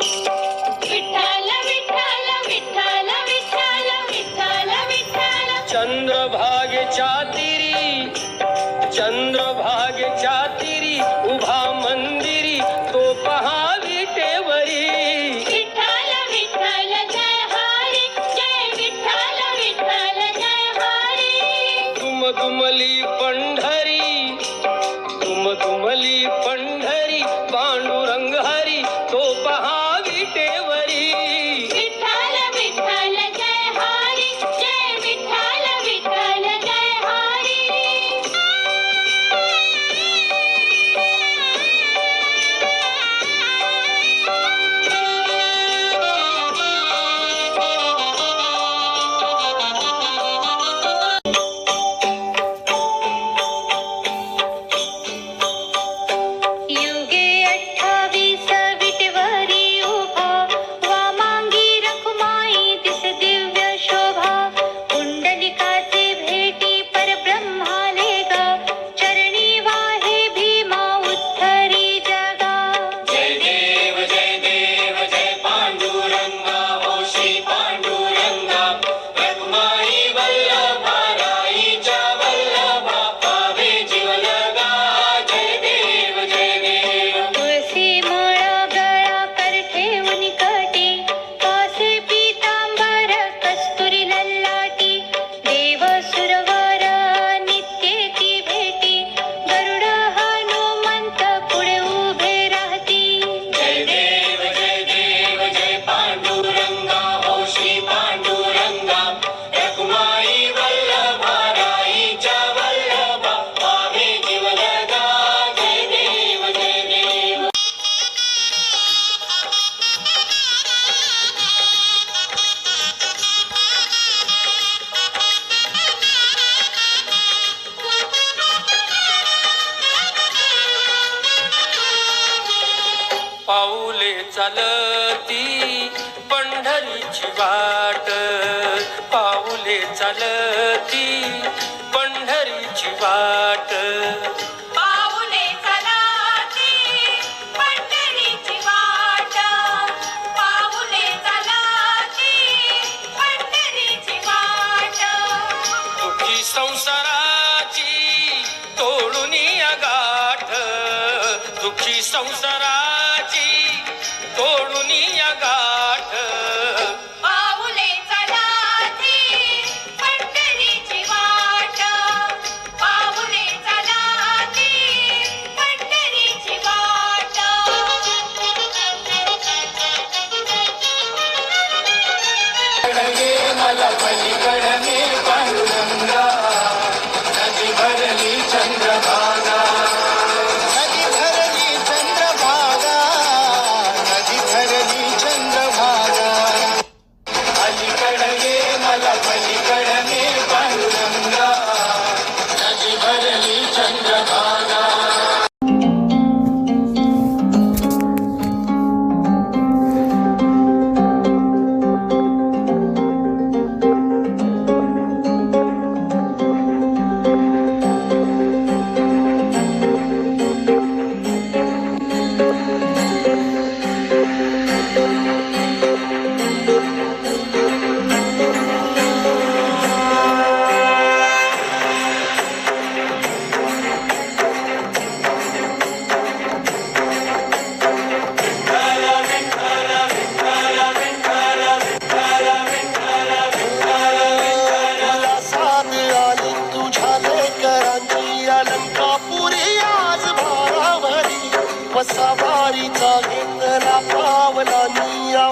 विठ्ठल विठ्ठल विठ्ठल विठ्ठल विठ्ठल विठ्ठल चंद्रभागेच्या तिरी उभा मंदिरी तो पहा विटेवरी विठ्ठल विठ्ठल जय हरी जय विठ्ठल विठ्ठल जय हरी दुमदुमली पंढरी पांडुरंग हरी तो पहा विटेवरी विठ्ठल विठ्ठल जय हरी जय विठ्ठल विठ्ठल जय हरी युगे 28 विटेवरी उभा वामांगी रखुमाई दिस दिव्य शोभा कुंडलिकाचे भेटी परब्रह्माले गा चरणी वाहे भीमा उद्धरी जगा जय देव जय पांडुरंगा हो श्री पांडुरंगा रखुमाई वल्लभा राईच्या वल्लभा पावे जीवलगा जय देव तुळसी माळ गळा कर ठेवून कटी कासे पीतांबर कस्तुरी ललाटी देव सुरवर नित्येती भेटी गरुड हनुमंत पुढे उभे राहती जय देव जय पांडुरंगा हो श्री पांडुरंगा रखुमाई वल्लभा राईच्या वल्लभा पावे जीवलगा जय देव पाऊले चालती पंढरीची वाट पाऊले चालती पंढरीची वाट पाऊले चलाती पंढरीची वाट पाऊले चलाती पंढरीची वाट दुःखी संसाराची तोडून गाठ दुःखी संसाराची तोडून गाठ पाऊले चलाती पंढरीची वाट पाऊले चलाती पंढरीची वाट कडगे मला पलीकडे पांडुरंगा नदी भरली चंद्रभागा अलीकडे मला पलीकडे पांडुरंगा नदी भरली चंद्रभागा सवारीचा घेतला पावला निया